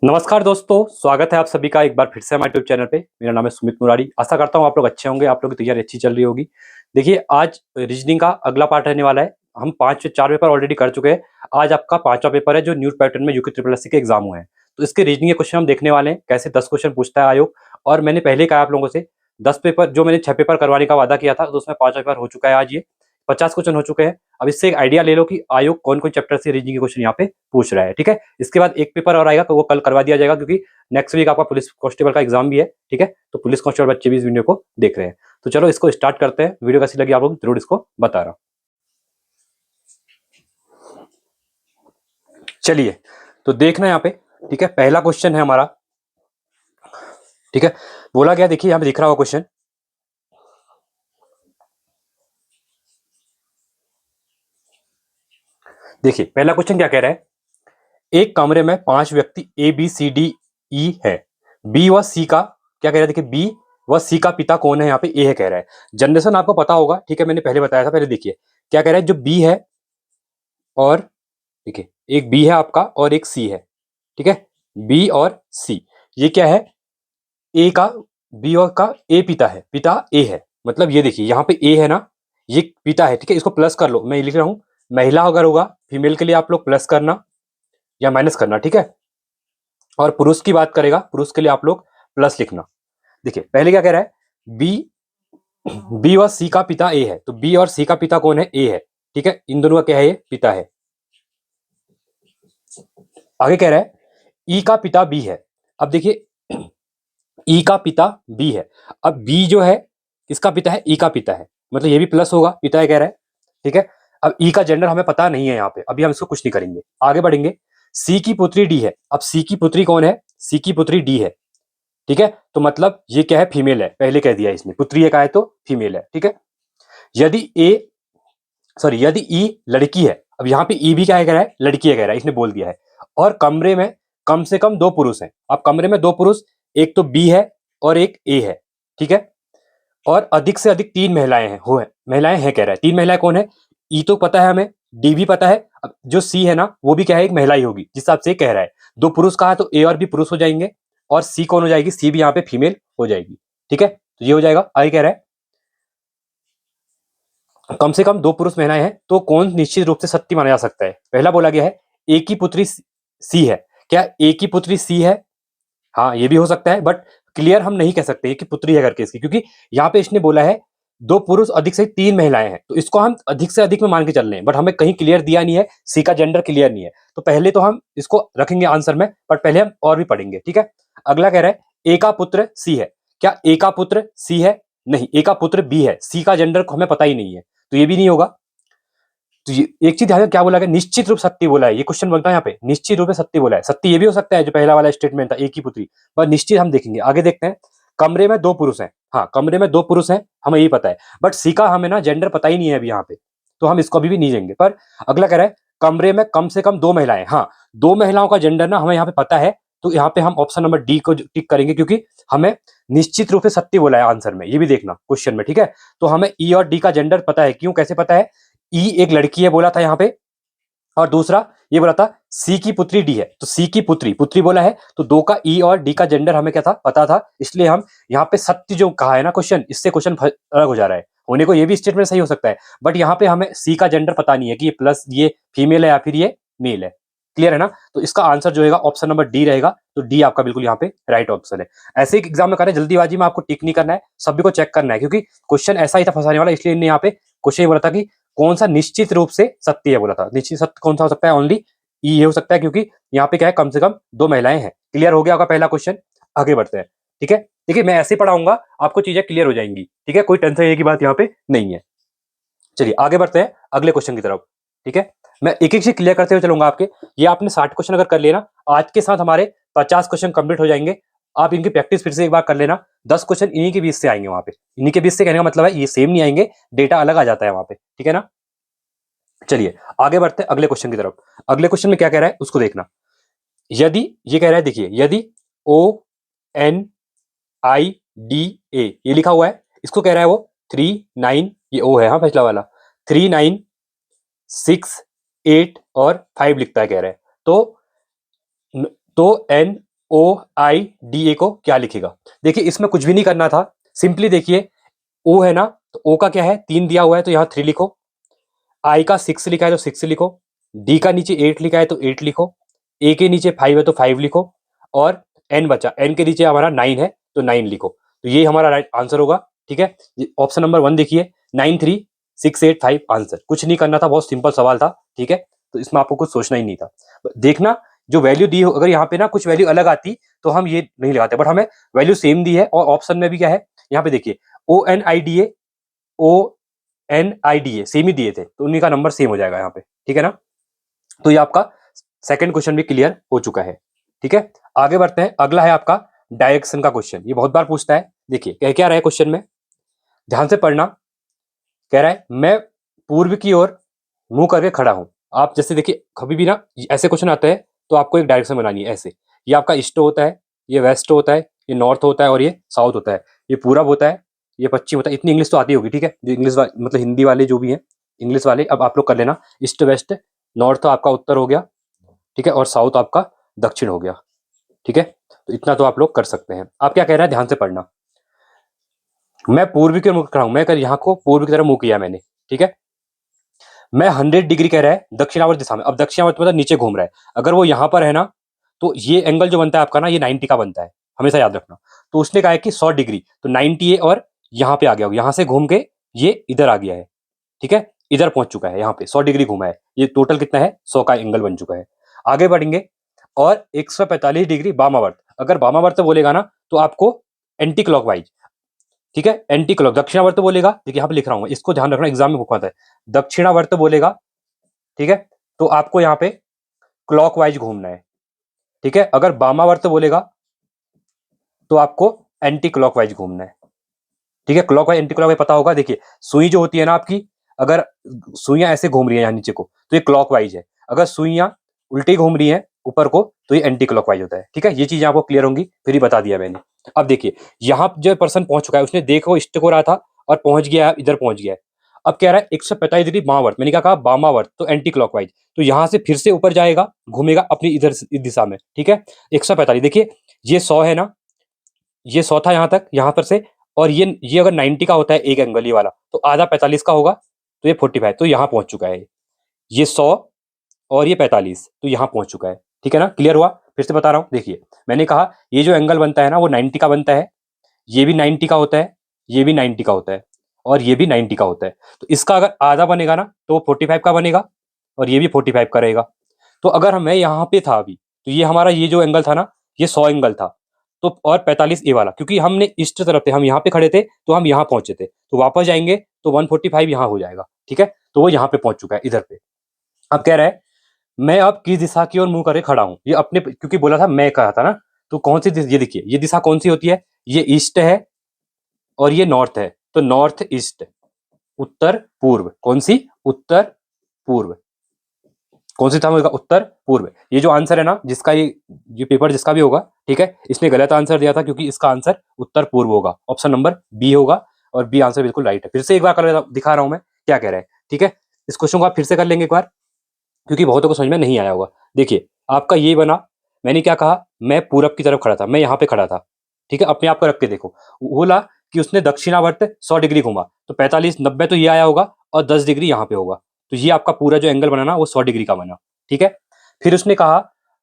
नमस्कार दोस्तों, स्वागत है आप सभी का एक बार फिर से हमारे यूट्यूब चैनल पे। मेरा नाम है सुमित मुरारी। आशा करता हूँ आप लोग अच्छे होंगे, आप लोगों की तैयारी अच्छी चल रही होगी। देखिए, आज रीजनिंग का अगला पार्ट रहने वाला है। हम 5 से 4 पेपर ऑलरेडी कर चुके हैं। आज आपका 5वां पेपर है जो न्यू पैटर्न में यूके ट्रिपल एससी के एग्जाम हुए हैं। तो इसके रीजनिंग के क्वेश्चन हम देखने वाले हैं, कैसे 10 क्वेश्चन पूछता है आयोग। और मैंने पहले ही कहा आप लोगों से 10 पेपर जो मैंने 6 पेपर करवाने का वादा किया था, तो उसमें 5वां पेपर हो चुका है। आज ये 50 क्वेश्चन हो चुके हैं। अब इससे एक आइडिया ले लो कि आयोग कौन कौन चैप्टर से रीजनिंग के क्वेश्चन यहाँ पे पूछ रहा है। ठीक है, इसके बाद एक पेपर और आएगा, तो वो कल करवा दिया जाएगा, क्योंकि नेक्स्ट वीक आपका पुलिस कांस्टेबल का एग्जाम भी है। ठीक है, तो पुलिस कांस्टेबल बच्चे भी इस वीडियो को देख रहे हैं। तो चलो इसको स्टार्ट करते हैं। वीडियो कैसी लगी आप लोग जरूर इसको बता रहा। चलिए, तो देखना यहाँ पे। ठीक है, पहला क्वेश्चन है हमारा। ठीक है, बोला गया, देखिए यहाँ पे दिख रहा होगा क्वेश्चन। देखिए पहला क्वेश्चन क्या कह रहा है। एक कमरे में 5 व्यक्ति A B C D E है। बी व सी का क्या कह रहा है, देखिए बी व सी का पिता कौन है, यहाँ पे ए है कह रहा है। जनरेशन आपको पता होगा, ठीक है, मैंने पहले बताया था। पहले देखिए क्या कह रहा है, जो बी है और देखिए एक बी है आपका और एक सी है। ठीक है, बी और सी, ये क्या है, ए का, बी और का ए पिता है, पिता ए है। मतलब ये देखिए यहाँ पे ए है ना, ये पिता है। ठीक है, इसको प्लस कर लो, मैं लिख रहा हूं। महिला अगर होगा, फीमेल के लिए आप लोग प्लस करना या माइनस करना। ठीक है, और पुरुष की बात करेगा, पुरुष के लिए आप लोग प्लस लिखना। देखिए पहले क्या कह रहा है, बी बी और सी का पिता ए है, तो बी और सी का पिता कौन है, ए है। ठीक है, इन दोनों का क्या है, ये पिता है। आगे कह रहा है ई का पिता बी है। अब देखिए ई का पिता बी है। अब बी जो है किसका पिता है, ई का पिता है, मतलब ये भी प्लस होगा, पिता है कह रहा है। ठीक है, अब ई का जेंडर हमें पता नहीं है यहाँ पे, अभी हम इसको कुछ नहीं करेंगे, आगे बढ़ेंगे। सी की पुत्री डी है। अब सी की पुत्री कौन है, सी की पुत्री डी है। ठीक है, तो मतलब ये क्या है, फीमेल है, पहले कह दिया इसने, पुत्री है का है तो फीमेल है। ठीक है, यदि ए सॉरी यदि ई लड़की है। अब यहाँ पे ई भी क्या है कह रहा है, लड़की है कह रहा है, इसने बोल दिया है। और कमरे में कम से कम 2 पुरुष हैं। अब कमरे में 2 पुरुष, एक तो बी है और एक ए है। ठीक है, और अधिक से अधिक 3 महिलाएं हैं, हो है महिलाएं हैं कह रहा है। 3 महिलाएं कौन है, ई तो पता है हमें, डी भी पता है। अब जो सी है ना, वो भी क्या है, एक महिला ही होगी, जिस हिसाब से कह रहा है। 2 पुरुष कहा है तो ए और बी पुरुष हो जाएंगे, और सी कौन हो जाएगी, सी भी यहाँ पे फीमेल हो जाएगी। ठीक है, तो ये हो जाएगा। आगे कह रहा है कम से कम 2 पुरुष महिलाएं हैं, तो कौन निश्चित रूप से सत्य माना जा सकता है। पहला बोला गया है ए की पुत्री सी है। क्या ए की पुत्री सी है, हाँ ये भी हो सकता है, बट क्लियर हम नहीं कह सकते कि पुत्री है करके इसकी, क्योंकि यहाँ पे इसने बोला है 2 पुरुष अधिक से 3 महिलाएं हैं, तो इसको हम अधिक से अधिक में मान के चल रहे हैं, बट हमें कहीं क्लियर दिया नहीं है, सी का जेंडर क्लियर नहीं है। तो पहले तो हम इसको रखेंगे आंसर में, बट पहले हम और भी पढ़ेंगे। ठीक है, अगला कह रहा है ए का पुत्र सी है। क्या ए का पुत्र सी है, नहीं, ए का पुत्र बी है। सी का जेंडर हमें पता ही नहीं है, तो ये भी नहीं होगा। तो ये एक चीज ध्यान रखना, क्या बोला गया, निश्चित रूप सत्य बोला है। ये क्वेश्चन बनता है यहाँ पे, निश्चित रूप से सत्य बोला है। सत्य ये भी हो सकता है जो पहला वाला स्टेटमेंट था, एक ही पुत्री, पर निश्चित हम देखेंगे। आगे देखते हैं, कमरे में 2 पुरुष हैं। हाँ, कमरे में 2 पुरुष हैं, हमें यही पता है, बट सी का हमें ना जेंडर पता ही नहीं है अभी यहाँ पे, तो हम इसको अभी भी नहीं लेंगे। पर अगला कह रहा है कमरे में कम से कम 2 महिलाएं। हाँ, 2 महिलाओं का जेंडर ना हमें यहाँ पे पता है, तो यहाँ पे हम ऑप्शन नंबर डी को टिक करेंगे, क्योंकि हमें निश्चित रूप से सत्य बोला है आंसर में, ये भी देखना क्वेश्चन में। ठीक है, तो हमें ई और डी का जेंडर पता है। क्यों, कैसे पता है, ई एक लड़की है बोला था यहाँ पे, और दूसरा ये बोला था सी की पुत्री डी है, तो सी की पुत्री पुत्री बोला है, तो 2 का ई और डी का जेंडर हमें क्या था, पता था। इसलिए हम यहाँ पे सत्य जो कहा है ना क्वेश्चन, इससे क्वेश्चन अलग हो जा रहा है। होने को ये भी स्टेटमेंट सही हो सकता है, बट यहाँ पे हमें सी का जेंडर पता नहीं है कि ये प्लस ये फीमेल है या फिर ये मेल है। क्लियर है ना, तो इसका आंसर जो है ऑप्शन नंबर डी रहेगा। तो डी आपका बिल्कुल यहाँ पे राइट ऑप्शन है। ऐसे एक एग्जाम में करें, जल्दीबाजी में आपको टिक नहीं करना है, सभी को चेक करना है, क्योंकि क्वेश्चन ऐसा ही था फंसाने वाला। इसलिए इन्हें यहाँ पे क्वेश्चन ये बोला था कि कौन सा निश्चित रूप से सत्य है बोला था। निश्चित सत्य कौन सा हो सकता है, ओनली ई ये हो सकता है, क्योंकि यहाँ पे क्या है, कम से कम 2 महिलाएं हैं। क्लियर हो गया आपका पहला क्वेश्चन। आगे बढ़ते हैं। ठीक है, देखिए मैं ऐसे पढ़ाऊंगा, आपको चीजें क्लियर हो जाएंगी। ठीक है, कोई टेंशन लेने की बात यहाँ पे नहीं है। चलिए आगे बढ़ते हैं अगले क्वेश्चन की तरफ। ठीक है, मैं एक एक चीज क्लियर करते हुए चलूंगा आपके। ये आपने 60 क्वेश्चन अगर कर लिए ना, आज के साथ हमारे 50 क्वेश्चन कंप्लीट हो जाएंगे। आप इनकी प्रैक्टिस फिर से एक बार कर लेना। 10 क्वेश्चन इन्हीं के बीच से आएंगे वहां पे। इन्हीं के बीच से कहने का मतलब है ये सेम नहीं आएंगे, डेटा अलग आ जाता है वहां पे। ठीक है ना, चलिए आगे बढ़ते हैं अगले क्वेश्चन की तरफ। अगले क्वेश्चन में क्या कह रहा है उसको देखना। यदि ये कह रहा है, देखिए यदि ONIDA ये लिखा हुआ है, इसको कह रहा है वो 39, ये O है, हाँ पिछला वाला 39 6 8 और 5 लिखता है कह रहा है। तो OIDA को क्या लिखेगा? देखिए इसमें कुछ भी नहीं करना था, सिंपली देखिए O है ना, तो O का क्या है 3 दिया हुआ है तो यहाँ 3 लिखो, I का 6 लिखा है तो 6 लिखो, D का नीचे 8 लिखा है तो 8 लिखो, A के नीचे 5 है तो 5 लिखो, और N बचा, N के नीचे हमारा 9 है तो 9 लिखो। तो ये हमारा राइट आंसर होगा। ठीक है, ऑप्शन नंबर 1 देखिए 93685 आंसर, कुछ नहीं करना था, बहुत सिंपल सवाल था। ठीक है, तो इसमें आपको कुछ सोचना ही नहीं था। देखना जो वैल्यू दी हो, अगर यहाँ पे ना कुछ वैल्यू अलग आती तो हम ये नहीं लगाते, बट हमें वैल्यू सेम दी है, और ऑप्शन में भी क्या है यहाँ पे देखिए ONIDA ONIDA सेम ही दिए थे, तो उन्हीं का नंबर सेम हो जाएगा यहाँ पे। ठीक है ना, तो ये आपका सेकंड क्वेश्चन भी क्लियर हो चुका है। ठीक है, आगे बढ़ते हैं। अगला है आपका डायरेक्शन का क्वेश्चन, ये बहुत बार पूछता है। देखिए कह क्या रहा है क्वेश्चन में, ध्यान से पढ़ना। कह रहा है मैं पूर्व की ओर मुंह करके खड़ा हूं। आप जैसे देखिए कभी भी ना ऐसे क्वेश्चन आते हैं तो आपको एक डायरेक्शन बनानी है ऐसे, ये आपका ईस्ट होता है, ये वेस्ट होता है, ये नॉर्थ होता है, और ये साउथ होता है, ये पूरब होता है, ये पश्चिम होता है। इतनी इंग्लिश तो आती होगी। ठीक है, जो इंग्लिश मतलब हिंदी वाले जो भी हैं इंग्लिश वाले, अब आप लोग कर लेना। ईस्ट वेस्ट, नॉर्थ तो आपका उत्तर हो गया, ठीक है, और साउथ आपका दक्षिण हो गया। ठीक है, तो इतना तो आप लोग कर सकते हैं। आप क्या कह रहे हैं, ध्यान से पढ़ना। मैं पूर्व की ओर मुख खड़ा हूं, मैं कर यहाँ को पूर्व की तरफ मुंह किया मैंने। ठीक है, मैं 100 डिग्री कह रहा है दक्षिणावर्त दिशा में। अब दक्षिणावर्त मतलब नीचे घूम रहा है, अगर वो यहाँ पर है ना तो ये एंगल जो बनता है आपका ना, ये 90 का बनता है, हमेशा याद रखना। तो उसने कहा है कि 100 डिग्री, तो 90 है, और यहाँ पे आ गया होगा, यहाँ से घूम के ये इधर आ गया है। ठीक है, इधर पहुंच चुका है, यहाँ पे 100 डिग्री घूमा है, ये टोटल कितना है 100 का एंगल बन चुका है। आगे बढ़ेंगे, और 145 डिग्री वामावर्त, अगर वामावर्त बोलेगा ना तो आपको एंटी क्लॉकवाइज, ठीक है, एंटी क्लॉक, दक्षिणावर्त बोलेगा, देखिए यहाँ पे लिख रहा हूँ, इसको ध्यान रखना, एग्जाम में पूछा है। दक्षिणावर्त बोलेगा, ठीक है, तो आपको यहाँ पे क्लॉकवाइज घूमना है। ठीक है, अगर वामावर्त बोलेगा तो आपको एंटी क्लॉकवाइज घूमना है। ठीक है, क्लॉकवाइज एंटी क्लॉकवाइज पता होगा। देखिए सुई जो होती है ना आपकी, अगर सुइयां ऐसे घूम रही है यहाँ नीचे को तो ये क्लॉकवाइज है, अगर सुइयां उल्टी घूम रही है ऊपर को तो ये एंटी क्लॉकवाइज होता है। ठीक है, ये चीजें आपको क्लियर होंगी, फिर ही बता दिया मैंने। अब देखिए यहाँ जो पर्सन पहुंच चुका है, उसने देखो इष्ट को रहा था और पहुंच गया, इधर पहुंच गया है। अब कह रहा है 145 डिग्री वामावर्त, मैंने क्या कहा वामावर्त, तो एंटी क्लॉकवाइज, तो यहाँ से फिर से ऊपर जाएगा, घूमेगा अपनी इधर इस दिशा में। ठीक है, 145, देखिए ये 100 है ना, ये 100 था यहाँ तक, यहाँ पर से, और ये अगर 90 का होता है एक एंगल ये वाला, तो आधा 45 का होगा, तो ये 45, तो यहाँ पहुंच चुका है। ये 100 और ये 45, तो यहाँ पहुंच चुका है। ठीक है ना, क्लियर हुआ? फिर से बता रहा हूँ, देखिए मैंने कहा ये जो एंगल बनता है ना वो 90 का बनता है, ये भी 90 का होता है, ये भी 90 का होता है, और ये भी 90 का होता है। तो इसका अगर आधा बनेगा ना तो वो 45 का बनेगा, और ये भी 45 का रहेगा। तो अगर मैं यहाँ पे था अभी, तो ये हमारा ये जो एंगल था ना, ये 100 एंगल था, तो और 45 ए वाला, क्योंकि हमने ईस्ट तरफ थे, हम यहाँ पे खड़े थे तो हम यहाँ पहुंचे थे, तो वापस जाएंगे तो 145 यहाँ हो जाएगा। ठीक है, तो वो यहाँ पे पहुंच चुका है इधर पे। अब कह रहा है मैं अब किस दिशा की ओर मुंह करके खड़ा हूं, ये अपने, क्योंकि बोला था मैं कहा था ना, तो कौन सी ये देखिए ये दिशा कौन सी होती है, ये ईस्ट है और ये नॉर्थ है, तो नॉर्थ ईस्ट, उत्तर पूर्व, कौन सी, उत्तर पूर्व, कौन सी था होगा, उत्तर पूर्व। ये जो आंसर है ना, जिसका ये पेपर जिसका भी होगा, ठीक है, इसने गलत आंसर दिया था, क्योंकि इसका आंसर उत्तर पूर्व होगा, ऑप्शन नंबर बी होगा, और बी आंसर बिल्कुल राइट है। फिर से एक बार कर दिखा रहा हूं मैं क्या कह रहा है। ठीक है, इस क्वेश्चन को आप फिर से कर लेंगे एक बार, क्योंकि बहुतों को समझ में नहीं आया होगा। देखिए आपका ये बना, मैंने क्या कहा, मैं पूरब की तरफ खड़ा था, मैं यहाँ पे खड़ा था। ठीक है, अपने आप को रख के देखो, बोला कि उसने दक्षिणावर्त 100 डिग्री घूमा, तो 45 90 तो ये आया होगा, और 10 डिग्री यहाँ पे होगा, तो ये आपका पूरा जो एंगल बना ना वो 100 डिग्री का बना। ठीक है, फिर उसने कहा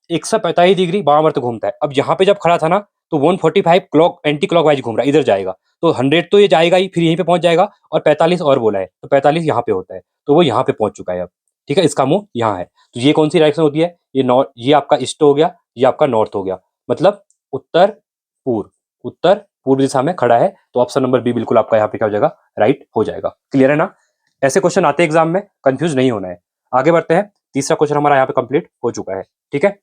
145 डिग्री वामावर्त घूमता है। अब यहाँ पे जब खड़ा था ना तो 145 क्लॉक एंटी क्लॉकवाइज घूम रहा है, इधर जाएगा, तो 100 तो ये जाएगा ही, फिर यहीं पे पहुंच जाएगा, और 45 और बोला है, तो 45 यहाँ पे होता है, तो वो यहाँ पे पहुंच चुका है अब। ठीक है, इसका मुंह यहाँ है, तो ये कौन सी डायरेक्शन होती है, ये नॉर्थ, ये आपका ईस्ट हो गया, ये आपका नॉर्थ हो गया, मतलब उत्तर पूर्व, उत्तर पूर्व दिशा में खड़ा है, तो ऑप्शन नंबर बी बिल्कुल आपका यहाँ पे क्या हो जाएगा, राइट हो जाएगा। क्लियर है ना? ऐसे क्वेश्चन आते हैं एग्जाम में, कंफ्यूज नहीं होना है। आगे बढ़ते हैं, तीसरा क्वेश्चन हमारा यहाँ पे कंप्लीट हो चुका है। ठीक है,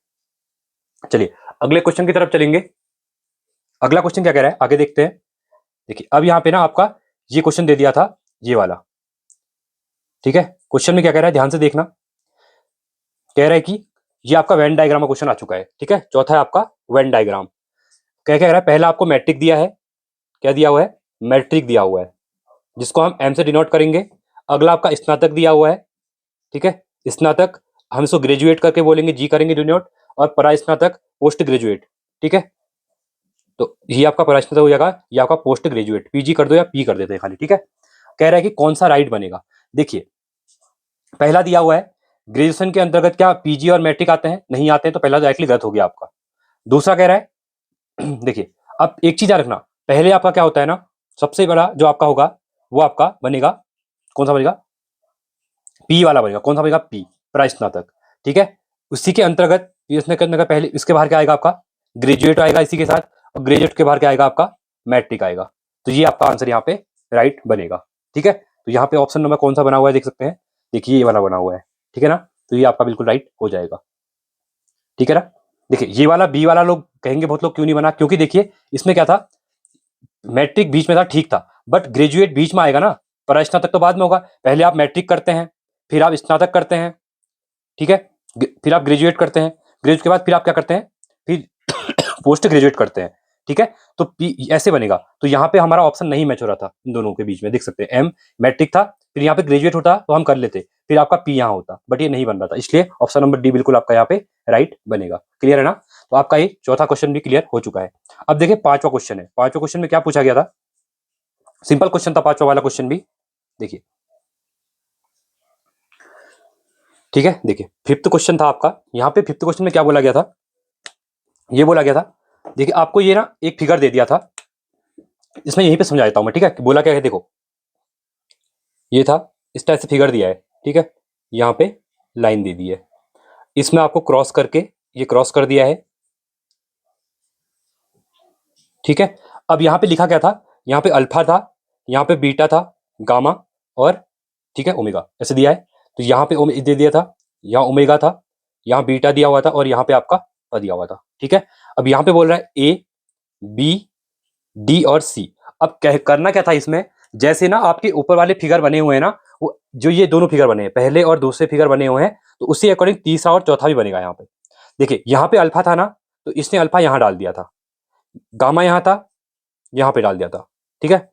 चलिए अगले क्वेश्चन की तरफ चलेंगे। अगला क्वेश्चन क्या कह रहा है, आगे देखते हैं। देखिए अब यहाँ पे ना आपका ये क्वेश्चन दे दिया था, ये वाला। ठीक है, क्वेश्चन में क्या कह रहा है, ध्यान से देखना। कह रहा है कि ये आपका वेन डायग्राम का क्वेश्चन आ चुका है। ठीक है, चौथा है आपका वेन डायग्राम। क्या कह रहा है, पहला आपको मैट्रिक दिया है, क्या दिया हुआ है, मैट्रिक दिया हुआ है, जिसको हम एम से डिनोट करेंगे। अगला आपका स्नातक दिया हुआ है। ठीक है, स्नातक हम इसको ग्रेजुएट करके बोलेंगे, जी करेंगे डिनोट, और परा स्नातक पोस्ट ग्रेजुएट। ठीक है। तो ये आपका प्रश्न हो जाएगा, ये आपका पोस्ट ग्रेजुएट, पीजी कर दो या पी कर देते हैं खाली, ठीक है। कह रहा है कि कौन सा राइट बनेगा। देखिए पहला दिया हुआ है ग्रेजुएशन के अंतर्गत क्या पीजी और मैट्रिक आते हैं, नहीं आते हैं, तो पहला डायरेक्टली गलत हो गया आपका। दूसरा कह रहा है देखिए अब एक चीज याद रखना, पहले आपका क्या होता है ना, सबसे बड़ा जो आपका होगा वो आपका बनेगा, कौन सा बनेगा, पी वाला बनेगा। कौन सा बनेगा, पी, प्रास्नातक, ठीक है। उसी के अंतर्गत इसमें करने का पहले इसके बाहर क्या आएगा आपका, ग्रेजुएट आएगा इसी के साथ, और ग्रेजुएट के बाहर क्या आएगा आपका, मैट्रिक आएगा। तो ये आपका आंसर यहाँ पे राइट बनेगा, ठीक है। तो यहाँ पे ऑप्शन नंबर कौन सा बना हुआ है देख सकते हैं, देखिए ये वाला बना हुआ है, ठीक है ना। तो ये आपका बिल्कुल राइट हो जाएगा, ठीक है ना। देखिए ये वाला बी वाला लोग कहेंगे बहुत लोग क्यों नहीं बना, क्योंकि देखिए इसमें क्या था, मैट्रिक बीच में था, ठीक था, बट ग्रेजुएट बीच में आएगा ना, पर स्नातक तो बाद में होगा। पहले आप मैट्रिक करते हैं, फिर आप स्नातक करते हैं, ठीक है, फिर आप ग्रेजुएट करते हैं, ग्रेजुएट के बाद फिर आप क्या करते हैं, फिर पोस्ट ग्रेजुएट करते हैं, ठीक है। तो पी ऐसे बनेगा। तो यहाँ पे हमारा ऑप्शन नहीं मैच हो रहा था इन दोनों के बीच में, देख सकते हैं, एम मैट्रिक था, फिर यहाँ पे ग्रेजुएट होता तो हम कर लेते, फिर आपका पी यहाँ होता, बट ये नहीं बन रहा था, इसलिए ऑप्शन नंबर डी बिल्कुल आपका यहाँ पे राइट बनेगा। क्लियर है ना। तो आपका ये चौथा क्वेश्चन भी क्लियर हो चुका है। अब देखिए पांचवा क्वेश्चन है, पांचवा क्वेश्चन में क्या पूछा गया था, सिंपल क्वेश्चन था पांचवा वाला क्वेश्चन भी, देखिए ठीक है। देखिए फिफ्थ क्वेश्चन था आपका, यहाँ पे फिफ्थ क्वेश्चन में क्या बोला गया था, ये बोला गया था, देखिए आपको ये ना एक फिगर दे दिया था, इसमें यहीं पे समझा देता हूं मैं, ठीक है। बोला क्या है, देखो ये था, इस टाइप से फिगर दिया है, ठीक है, यहाँ पे लाइन दे दी है, इसमें आपको क्रॉस करके ये क्रॉस कर दिया है, ठीक है। अब यहाँ पे लिखा क्या था, यहाँ पे अल्फा था, यहाँ पे बीटा था, गामा और ठीक है ओमेगा, ऐसे दिया है। तो यहाँ पे दे दिया था, यहाँ ओमेगा था, यहाँ बीटा दिया हुआ था, और यहाँ पे आपका दिया हुआ था, ठीक है। अब यहाँ पे बोल रहा है ए बी डी और सी। अब करना क्या था इसमें, जैसे ना आपके ऊपर वाले फिगर बने हुए हैं ना, वो जो ये दोनों फिगर बने हैं, पहले और दूसरे फिगर बने हुए हैं, तो उसी अकॉर्डिंग तीसरा और चौथा भी बनेगा। यहाँ पे देखिए यहाँ पे अल्फा था ना, तो इसने अल्फा यहाँ डाल दिया था, गामा यहाँ था, यहाँ पे डाल दिया था, ठीक है,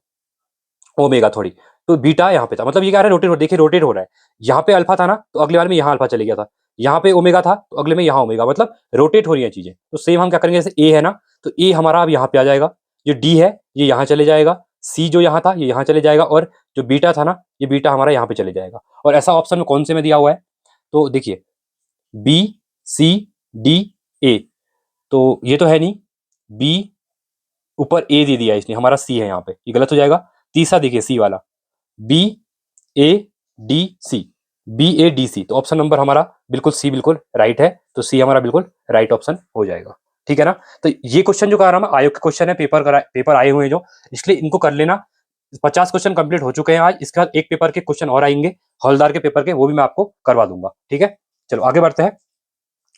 ओमेगा थोड़ी, तो बीटा यहाँ पे था, मतलब ये क्या है, रोटेट हो, देखिए रोटेट हो रहा है। यहाँ पे अल्फा था ना, तो अगले बार में यहाँ अल्फा चले गया था, यहाँ पे ओमेगा था तो अगले में यहाँ ओमेगा, मतलब रोटेट हो रही है चीजें। तो सेम हम क्या करेंगे, जैसे ए है ना, तो ए हमारा अब यहाँ पे आ जाएगा, जो डी है ये यहाँ चले जाएगा, सी जो यहाँ था ये यहाँ चले जाएगा, और जो बीटा था ना ये बीटा हमारा यहाँ पे चले जाएगा। और ऐसा ऑप्शन में कौन से में दिया हुआ है, तो देखिए बी सी डी ए, तो ये तो है नहीं, बी ऊपर ए दे दिया इसने, हमारा सी है यहाँ पे, ये गलत हो जाएगा। तीसरा देखिए सी वाला, B A D C, B A D C, तो ऑप्शन नंबर हमारा बिल्कुल सी बिल्कुल राइट है, तो सी हमारा बिल्कुल राइट ऑप्शन हो जाएगा, ठीक है ना। तो ये क्वेश्चन जो कर रहा हूं आयोग के क्वेश्चन है, पेपर आए हुए हैं जो, इसलिए इनको कर लेना। 50 क्वेश्चन कंप्लीट हो चुके हैं आज, इसके बाद एक पेपर के क्वेश्चन और आएंगे हौलदार के पेपर के, वो भी मैं आपको करवा दूंगा, ठीक है। चलो आगे बढ़ते हैं।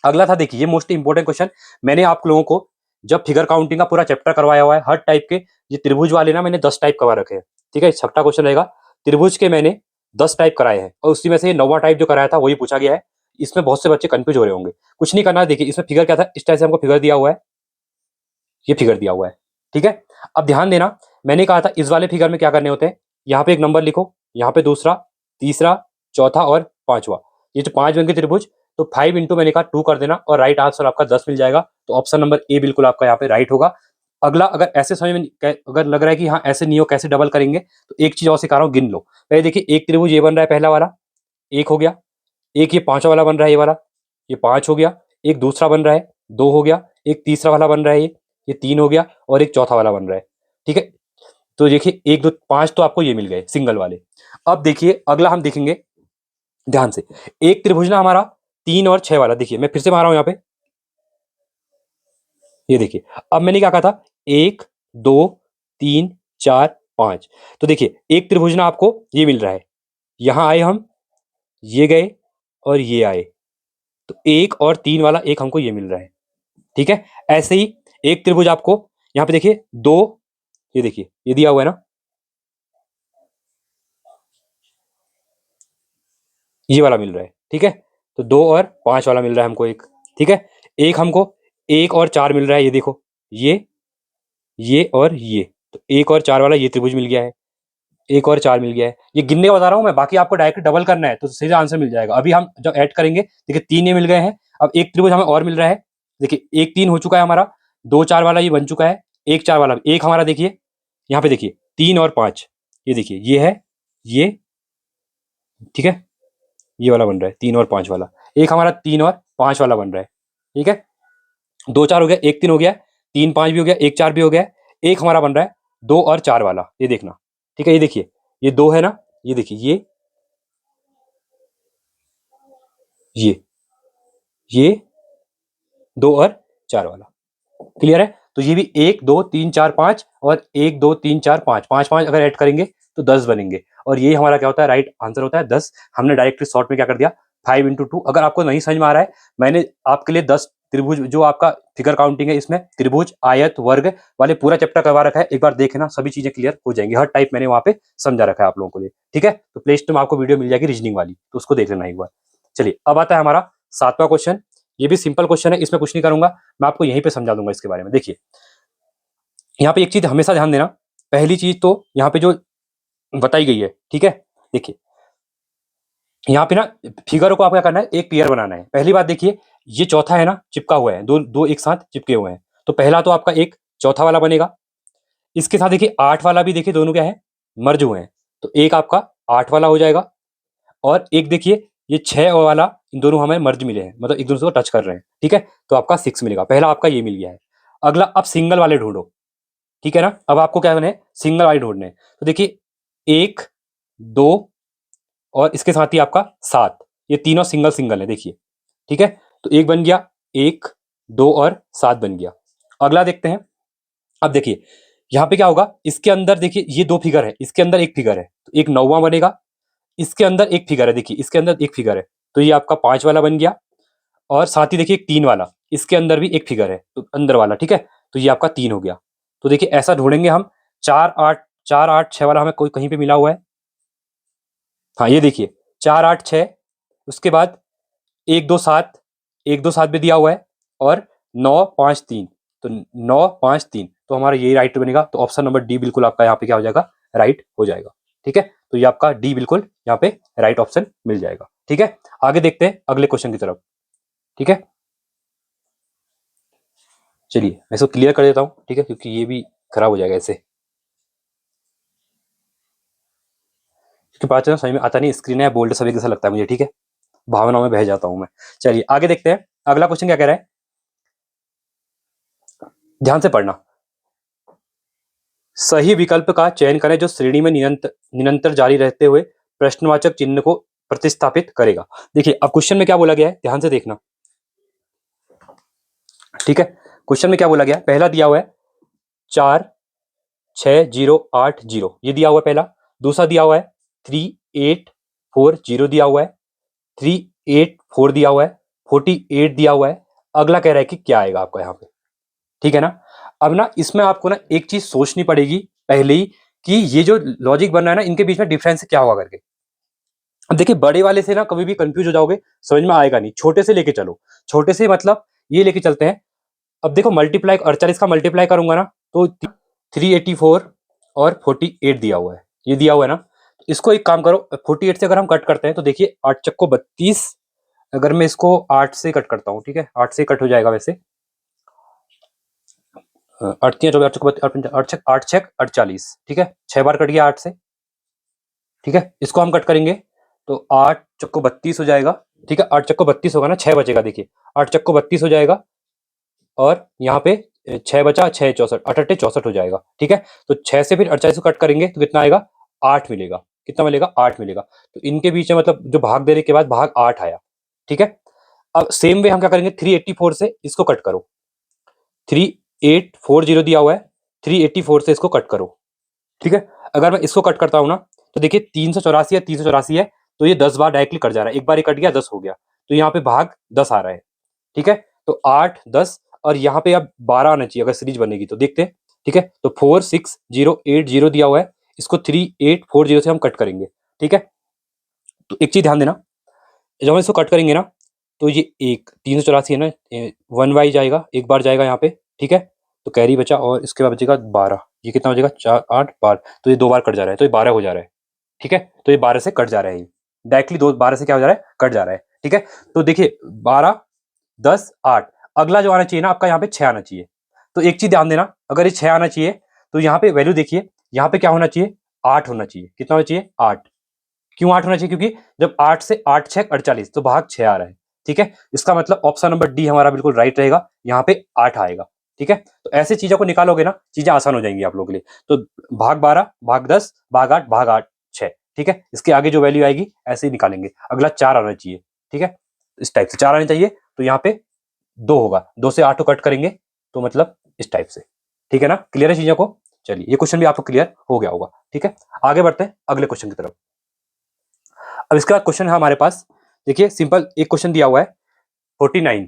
अगला था देखिए, ये मोस्ट इंपोर्टेंट क्वेश्चन, मैंने आप लोगों को जब फिगर काउंटिंग का पूरा चैप्टर करवाया हुआ है, हर टाइप के, ये त्रिभुज वाले ना मैंने 10 टाइप करवा रखे हैं, ठीक है। छठा क्वेश्चन रहेगा, त्रिभुज के मैंने 10 टाइप कराए हैं, और उसी में से ये 9वां टाइप जो कराया था वही पूछा गया है। इसमें बहुत से बच्चे कंफ्यूज हो रहे होंगे, कुछ नहीं करना है। देखिए इसमें फिगर क्या था, इस टाइप से हमको फिगर दिया हुआ है, ये फिगर दिया हुआ है, ठीक है। अब ध्यान देना, मैंने कहा था इस वाले फिगर में क्या करने होते हैं, यहाँ पे एक नंबर लिखो, यहाँ पे दूसरा, तीसरा, चौथा और पांचवा, ये जो 5 बन गए त्रिभुज, तो 5 इंटू मैंने कहा 2 कर देना, और राइट आंसर आपका 10 मिल जाएगा। तो ऑप्शन नंबर ए बिल्कुल आपका यहाँ पे राइट होगा। अगला, अगर ऐसे समय में अगर लग रहा है कि हाँ ऐसे नहीं हो, कैसे डबल करेंगे, तो एक चीज और सिखा रहा हूँ, गिन लो। पहले देखिए एक त्रिभुज ये बन रहा है, पहला वाला एक हो गया, एक ये पांचवा वाला बन रहा है, ये वाला ये 5 हो गया, एक दूसरा बन रहा है 2 हो गया, एक तीसरा वाला बन रहा है ये 3 हो गया, और एक चौथा वाला बन रहा है, ठीक है। तो देखिए 1 2 5 तो आपको ये मिल गए सिंगल वाले। अब देखिए अगला हम देखेंगे ध्यान से, एक त्रिभुज ना हमारा 3 और 6 वाला, देखिए मैं फिर से मार रहा हूं यहाँ पे, ये देखिए अब मैंने क्या कहा था, 1 2 3 4 5, तो देखिए एक त्रिभुज ना आपको ये मिल रहा है, यहां आए हम, ये गए और ये आए, तो 1 और 3 वाला एक हमको ये मिल रहा है, ठीक है। ऐसे ही एक त्रिभुज आपको यहाँ पे देखिए 2, ये देखिए ये दिया हुआ है ना, ये वाला मिल रहा है, ठीक है। तो 2 और 5 वाला मिल रहा है हमको एक, ठीक है। एक हमको 1 और 4 मिल रहा है, ये देखो ये और ये, तो 1 और 4 वाला ये त्रिभुज मिल गया है, 1 और 4 मिल गया है। ये गिनने का बता रहा हूं मैं, बाकी आपको डायरेक्ट डबल करना है तो सीधा आंसर मिल जाएगा। अभी हम जब ऐड करेंगे, देखिए 3 ये मिल गए हैं, अब एक त्रिभुज हमें और मिल रहा है, देखिए 1 3 हो चुका है हमारा, 2 4 वाला ये बन चुका है, 1 4 वाला, एक हमारा देखिए यहाँ पे देखिए 3 और 5, ये देखिए ये है ये, ठीक है, ये वाला बन रहा है 3 और 5 वाला, एक हमारा 3 और 5 वाला बन रहा है, ठीक है, 2 4 हो गया, 1 3 हो गया, 3 5 भी हो गया, 1 4 भी हो गया, एक हमारा बन रहा है 2 और 4 वाला, ये देखना, ठीक है, ये देखिए ये 2 है ना, ये देखिए ये 2 और 4 वाला, क्लियर है। तो ये भी 1 2 3 4 5 और 1 2 3 4 5 5 5 अगर ऐड करेंगे तो 10 बनेंगे, और ये हमारा क्या होता है, राइट आंसर होता है 10। हमने डायरेक्टली शॉर्ट में क्या कर दिया, 5 इंटू 2। अगर आपको नहीं समझ में आ रहा है, मैंने आपके लिए 10 त्रिभुज, जो आपका फिगर काउंटिंग है इसमें त्रिभुज आयत वर्ग वाले पूरा चैप्टर करवा रखा है, एक बार देखना, सभी चीजें क्लियर हो जाएंगी, हर टाइप मैंने वहां पे समझा रखा है आप लोगों को लिए, ठीक है। तो प्ले स्टोर में आपको वीडियो मिल जाएगी रीजनिंग वाली, तो उसको देख लेना एक बार। चलिए अब आता है हमारा 7वां क्वेश्चन, ये भी सिंपल क्वेश्चन है, इसमें कुछ नहीं करूंगा, मैं आपको यहीं पे समझा दूंगा इसके बारे में। देखिए यहाँ पे एक चीज हमेशा ध्यान देना, पहली चीज तो यहाँ पे जो बताई गई है, ठीक है, देखिए यहाँ पे ना फिगर को आपको क्या करना है, एक पेयर बनाना है। पहली बात देखिए, ये चौथा है ना, चिपका हुआ है, दो दो एक साथ चिपके हुए हैं, तो पहला तो आपका एक चौथा वाला बनेगा, इसके साथ देखिए 8 वाला भी, देखिए दोनों क्या है, मर्ज हुए हैं, तो एक आपका 8 वाला हो जाएगा, और एक देखिए ये 6 वाला, इन दोनों हमें मर्ज मिले हैं, मतलब एक दूसरे को टच कर रहे हैं, ठीक है, तो आपका 6 मिलेगा, पहला आपका ये मिल गया है। अगला अब सिंगल वाले ढूंढो, ठीक है ना, अब आपको क्या करना है, सिंगल वाले ढूंढने हैं, तो देखिए 1 2 और इसके साथ ही आपका 7, ये तीनों सिंगल सिंगल है, देखिए, ठीक है, तो एक बन गया, 1 2 और 7 बन गया। अगला देखते हैं, अब देखिए यहाँ पे क्या होगा, इसके अंदर देखिए ये 2 फिगर है, इसके अंदर एक फिगर है, तो एक 9वां बनेगा, इसके अंदर एक फिगर है, देखिए इसके अंदर एक फिगर है, तो ये आपका 5 वाला बन गया, और साथ ही देखिए एक 3 वाला, इसके अंदर भी एक फिगर है, तो अंदर वाला, ठीक है, तो ये आपका 3 हो गया। तो देखिए ऐसा ढूंढेंगे हम, 4 8 6 वाला हमें कोई कहीं पे मिला हुआ है, हाँ ये देखिए 4 8 6, उसके बाद 1 2 7, 1 2 7 भी दिया हुआ है, और 9 5 3, तो 9 5 3, तो हमारा यही राइट बनेगा, तो ऑप्शन नंबर डी बिल्कुल आपका यहाँ पे क्या हो जाएगा, राइट हो जाएगा, ठीक है, तो ये आपका डी बिल्कुल यहाँ पे राइट ऑप्शन मिल जाएगा, ठीक है। आगे देखते हैं अगले क्वेश्चन की तरफ, ठीक है, चलिए मैं इसको क्लियर कर देता हूँ, ठीक है, क्योंकि ये भी खराब हो जाएगा ऐसे, क्योंकि पता चला समझ में आता नहीं, स्क्रीन है बोल्ड सभी कैसा लगता है मुझे, ठीक है, भावनाओं में बह जाता हूं मैं। चलिए आगे देखते हैं, अगला क्वेश्चन क्या कह रहा है, ध्यान से पढ़ना, सही विकल्प का चयन करें जो श्रेणी में निरंतर जारी रहते हुए प्रश्नवाचक चिन्ह को प्रतिस्थापित करेगा। देखिए अब क्वेश्चन में क्या बोला गया है, ध्यान से देखना, ठीक है, क्वेश्चन में क्या बोला गया है, पहला दिया हुआ है 4 6 0 8 0, ये दिया हुआ है पहला। दूसरा दिया हुआ है 3 8 4 0 दिया हुआ है, 3 8 4 दिया हुआ है, 48 दिया हुआ है। अगला कह रहा है कि क्या आएगा आपका यहाँ पे, ठीक है ना। अब ना इसमें आपको ना एक चीज सोचनी पड़ेगी पहले ही, कि ये जो लॉजिक बन रहा है ना, इनके बीच में डिफरेंस क्या होगा करके। अब देखिए बड़े वाले से ना कभी भी कंफ्यूज हो जाओगे, समझ में आएगा नहीं, छोटे से लेके चलो, छोटे से मतलब ये लेके चलते हैं। अब देखो मल्टीप्लाई 48 का मल्टीप्लाई करूंगा ना, तो 384 और 48 दिया हुआ है, ये दिया हुआ है ना, इसको एक काम करो, 48 से अगर हम कट करते हैं तो देखिए 8 चक्को 32, अगर मैं इसको 8 से कट करता हूँ, ठीक है, 8 से कट हो जाएगा वैसे, 8 3 24 8 6 48, ठीक है, 6 बार कट गया 8 से, ठीक है, इसको हम कट करेंगे तो 8 चक्को 32 हो जाएगा, ठीक है, 8 चक्को 32 होगा ना, 6 बचेगा, देखिए 8 चक्को 32 हो जाएगा, और यहाँ पे 6 बचा, 6 64, 8 64 हो जाएगा, ठीक है। तो 6 से फिर 48 को कट करेंगे तो कितना आएगा, 8 मिलेगा, कितना मिलेगा, 8 मिलेगा। तो इनके बीच में मतलब जो भाग देने के बाद भाग 8 आया, ठीक है। अब सेम वे हम क्या करेंगे, 384 से इसको कट करो, 3840 दिया हुआ है, 384 से इसको कट करो, ठीक है। अगर मैं इसको कट करता हूं ना, तो देखिए 384 है, 384 है, तो ये 10 बार डायरेक्टली कट जा रहा है, एक बार ही कट गया 10 हो गया, तो यहाँ पे भाग 10 आ रहा है, ठीक है। तो 8 10, और यहाँ पे अब 12 आना चाहिए अगर सीरीज बनेगी तो, देखते हैं, ठीक है। तो 46080 दिया हुआ है, इसको 3840 से हम कट करेंगे, ठीक है। तो एक चीज ध्यान देना, जब हम इसको कट करेंगे ना, तो ये एक 384 है ना, 1 बाई जाएगा, एक बार जाएगा यहाँ पे, ठीक है, तो कैरी बचा, और इसके बाद बचेगा 12, ये कितना बचेगा, 4 8 12, तो ये 2 बार कट जा रहा है, तो ये 12 हो जा रहा है, ठीक है। तो ये 12 से कट जा रहा है, डायरेक्टली 12 से क्या हो जा रहा है, कट जा रहा है, ठीक है। तो देखिए 12 10 8, अगला जो आना चाहिए ना आपका यहाँ पे 6 आना चाहिए, तो एक चीज ध्यान देना, अगर ये 6 आना चाहिए तो यहाँ पे वैल्यू देखिए, यहाँ पे क्या होना चाहिए, 8 होना चाहिए। कितना होना चाहिए, 8। क्यों 8 होना चाहिए, क्योंकि जब 8 से 8 6 48 तो भाग 6 आ रहा है। ठीक है, इसका मतलब ऑप्शन नंबर डी हमारा बिल्कुल राइट रहेगा, यहाँ पे 8 आएगा। ठीक है, तो ऐसे चीजों को निकालोगे ना, चीजें आसान हो जाएंगी आप लोगों के लिए। तो भाग 12, भाग 10, भाग 8, भाग 8 6। ठीक है, इसके आगे जो वैल्यू आएगी ऐसे ही निकालेंगे। अगला 4 आना चाहिए। ठीक है, इस टाइप से 4 आना चाहिए, तो यहाँ पे 2 होगा, 2 से 8 को कट करेंगे तो मतलब इस टाइप से। ठीक है ना, क्लियर है चीजों को। चलिए, ये क्वेश्चन भी आपको क्लियर हो गया होगा। ठीक है, आगे बढ़ते हैं अगले क्वेश्चन की तरफ। अब इसके बाद क्वेश्चन है हमारे पास, देखिए सिंपल एक क्वेश्चन दिया हुआ है 49।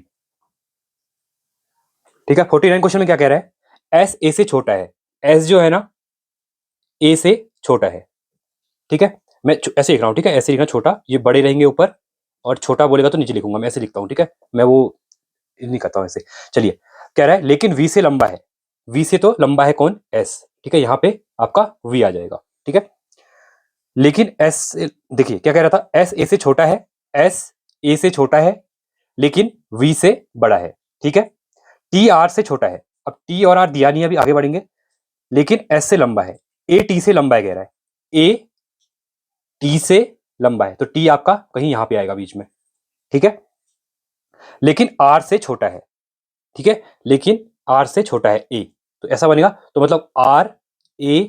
ठीक है, 49 क्वेश्चन में क्या कह रहा है, एस ए से छोटा है। एस जो है ना, ए से छोटा है। ठीक है, मैं ऐसे लिख रहा हूं। ठीक है, ऐसे लिखना, छोटा, ये बड़े रहेंगे ऊपर, और छोटा बोलेगा तो नीचे लिखूंगा, मैं ऐसे लिखता हूं। ठीक है, मैं वो नहीं करता हूं ऐसे। चलिए, कह रहा है लेकिन वी से लंबा है। वी से तो लंबा है कौन, एस। ठीक है, यहां पे आपका वी आ जाएगा। ठीक है, लेकिन एस, देखिए क्या कह रहा था, एस ए से छोटा है, एस ए से छोटा है, लेकिन वी से बड़ा है। ठीक है, टी आर से छोटा है। अब टी और आर दिया नहीं है, अभी आगे बढ़ेंगे। लेकिन एस से लंबा है, ए टी से लंबा है, कह रहा है ए टी से लंबा है, तो टी आपका कहीं यहां पे आएगा बीच में। ठीक है, लेकिन आर से छोटा है। ठीक है, लेकिन आर से छोटा है ए, तो ऐसा बनेगा। तो मतलब आर ए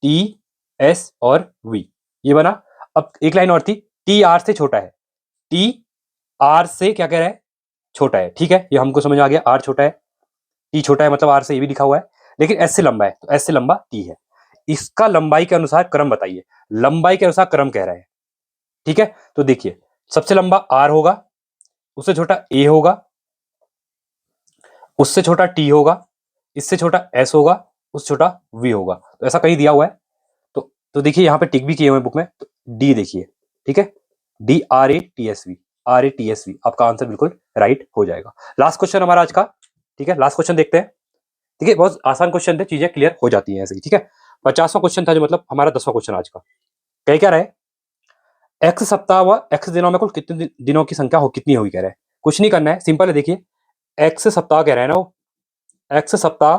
टी एस और वी, ये बना। अब एक लाइन और थी, टी आर से छोटा है। टी आर से क्या कह रहा है, छोटा है। ठीक है, ये हमको समझ आ गया, आर छोटा है, टी छोटा है, मतलब आर से ये भी लिखा हुआ है। लेकिन एस से लंबा है, तो एस से लंबा टी है। इसका लंबाई के अनुसार क्रम बताइए। लंबाई के अनुसार क्रम कह रहा है। ठीक है, तो देखिए, सबसे लंबा आर होगा, उससे छोटा ए होगा, उससे छोटा टी होगा, इससे छोटा एस होगा, उससे छोटा वी होगा। तो ऐसा कहीं दिया हुआ है। तो देखिए यहाँ पे टिक भी किए हुए बुक में, तो डी देखिए। ठीक है, D R A T S V, R A T S V, आपका आंसर बिल्कुल राइट हो जाएगा। लास्ट क्वेश्चन हमारा आज का। ठीक है, लास्ट क्वेश्चन देखते हैं। ठीक है, बहुत आसान क्वेश्चन थे, चीजें क्लियर हो जाती हैं ऐसे ही। ठीक है, 50वां क्वेश्चन था, जो मतलब हमारा 10वां क्वेश्चन आज का। कह क्या रहा है, एक्स सप्ताह व एक्स दिनों में कुल कितने दिनों की संख्या कितनी होगी, कह रहा है। कुछ नहीं करना है, सिंपल है। देखिए, एक्स सप्ताह कह रहा है ना वो, एक्स सप्ताह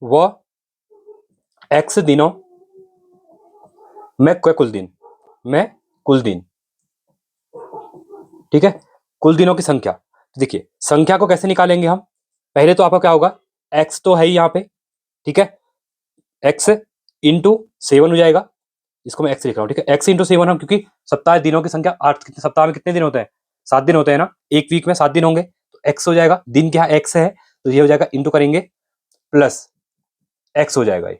व एक्स दिनों में कुल दिन, में कुल दिन। ठीक है, कुल दिनों की संख्या। तो देखिए, संख्या को कैसे निकालेंगे हम, पहले तो आपका क्या होगा, एक्स तो है ही यहाँ पे। ठीक है, एक्स इंटू 7 हो जाएगा, इसको मैं एक्स लिख रहा हूँ। ठीक है, एक्स इंटू 7 हम, क्योंकि सप्ताह दिनों की संख्या 8, सप्ताह में कितने दिन होते हैं, 7 दिन होते हैं ना, एक वीक में 7 दिन होंगे, तो एक्स हो जाएगा। दिन क्या एक्स है, तो ये हो जाएगा इंटू करेंगे प्लस एक्स हो जाएगा ये।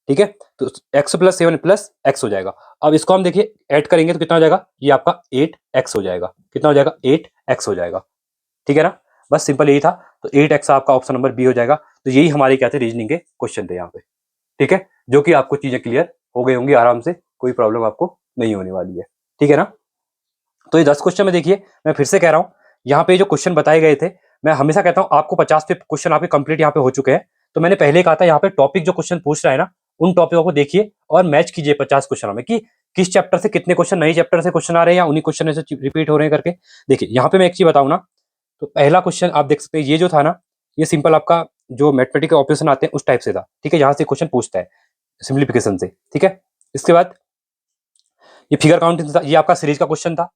ठीक है, तो एक्स प्लस 7 प्लस एक्स हो जाएगा। अब इसको हम देखिए ऐड करेंगे तो कितना हो जाएगा, ये आपका 8x हो जाएगा। कितना हो जाएगा, 8x हो जाएगा। ठीक है ना, बस सिंपल यही था। तो 8x आपका ऑप्शन नंबर बी हो जाएगा। तो यही हमारे क्या थे, रीजनिंग के क्वेश्चन थे यहाँ पे। ठीक है, जो कि आपको चीजें क्लियर हो गई होंगी आराम से, कोई प्रॉब्लम आपको नहीं होने वाली है। ठीक है ना, तो ये 10 क्वेश्चन में देखिए, मैं फिर से कह रहा हूँ, यहाँ पे जो क्वेश्चन बताए गए थे, मैं हमेशा कहता हूँ आपको 50 पे क्वेश्चन आपके कंप्लीट यहाँ पे हो चुके हैं। तो मैंने पहले कहा था, यहाँ पे टॉपिक जो क्वेश्चन पूछ रहा है ना, उन टॉपिकों को देखिए और मैच कीजिए 50 क्वेश्चनों में, कि किस चैप्टर से कितने क्वेश्चन, नए चैप्टर से क्वेश्चन आ रहे हैं या उन्हीं क्वेश्चन से रिपीट हो रहे हैं करके। देखिए, यहाँ पे मैं एक चीज बताऊँ ना, तो पहला क्वेश्चन आप देख सकते हैं, ये जो था ना, ये सिंपल आपका जो मैथमेटिकल ऑपरेशन आते हैं उस टाइप से था। ठीक है, यहाँ से क्वेश्चन पूछता है सिंप्लीफिकेशन से। ठीक है, इसके बाद ये फिगर काउंटिंग था, ये आपका सीरीज का क्वेश्चन था।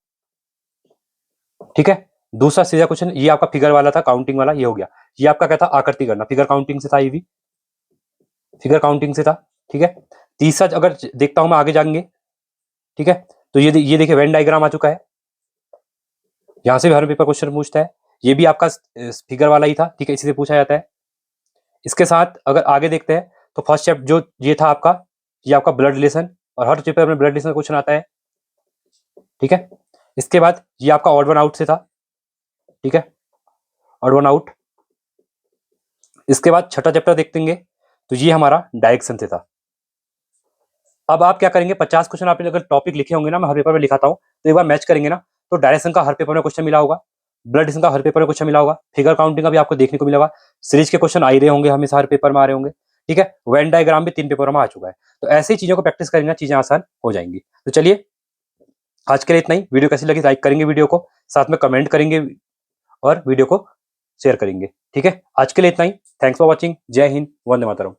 ठीक है, दूसरा सीधा क्वेश्चन ये आपका फिगर वाला था, काउंटिंग वाला, ये हो गया। ये आपका क्या था, आकृति करना, फिगर काउंटिंग से था, ये भी फिगर काउंटिंग से था। ठीक है, तीसरा अगर देखता हूं मैं आगे जाएंगे। ठीक है, तो ये देखिए वेन डायग्राम आ चुका है, यहां से भी हर पेपर क्वेश्चन पूछता है, ये भी आपका फिगर वाला ही था। ठीक है, इसी से पूछा जाता है। इसके साथ अगर आगे देखते हैं, तो फर्स्ट चैप्टर जो ये था आपका, ये आपका ब्लड रिलेशन, और हर चैप्टर में ब्लड रिलेशन क्वेश्चन आता है। ठीक है, इसके बाद ये आपका ऑड वन आउट से था। ठीक है, ऑड वन आउट। इसके बाद छठा चैप्टर देखेंगे, तो ये हमारा डायरेक्शन से था। अब आप क्या करेंगे, 50 क्वेश्चन आपने अगर टॉपिक लिखे होंगे ना, मैं हर पेपर में लिखाता हूँ, तो एक बार मैच करेंगे ना, तो डायरेक्शन का हर पेपर में क्वेश्चन मिला होगा, ब्लड रिलेशन का हर पेपर में क्वेश्चन मिला होगा, फिगर काउंटिंग का भी आपको देखने को मिलेगा, सीरीज के क्वेश्चन आ ही रहे होंगे, हमेशा हर पेपर में आ रहे होंगे। ठीक है, वेन डायग्राम भी 3 पेपर में आ चुका है। तो ऐसी चीजों को प्रैक्टिस करेंगे, चीजें आसान हो जाएंगी। तो चलिए, आज के लिए इतना ही। वीडियो कैसी लगी, लाइक करेंगे वीडियो को, साथ में कमेंट करेंगे और वीडियो को शेयर करेंगे। ठीक है, आज के लिए इतना ही। Thanks for watching. जय हिंद, वंदे मातरम।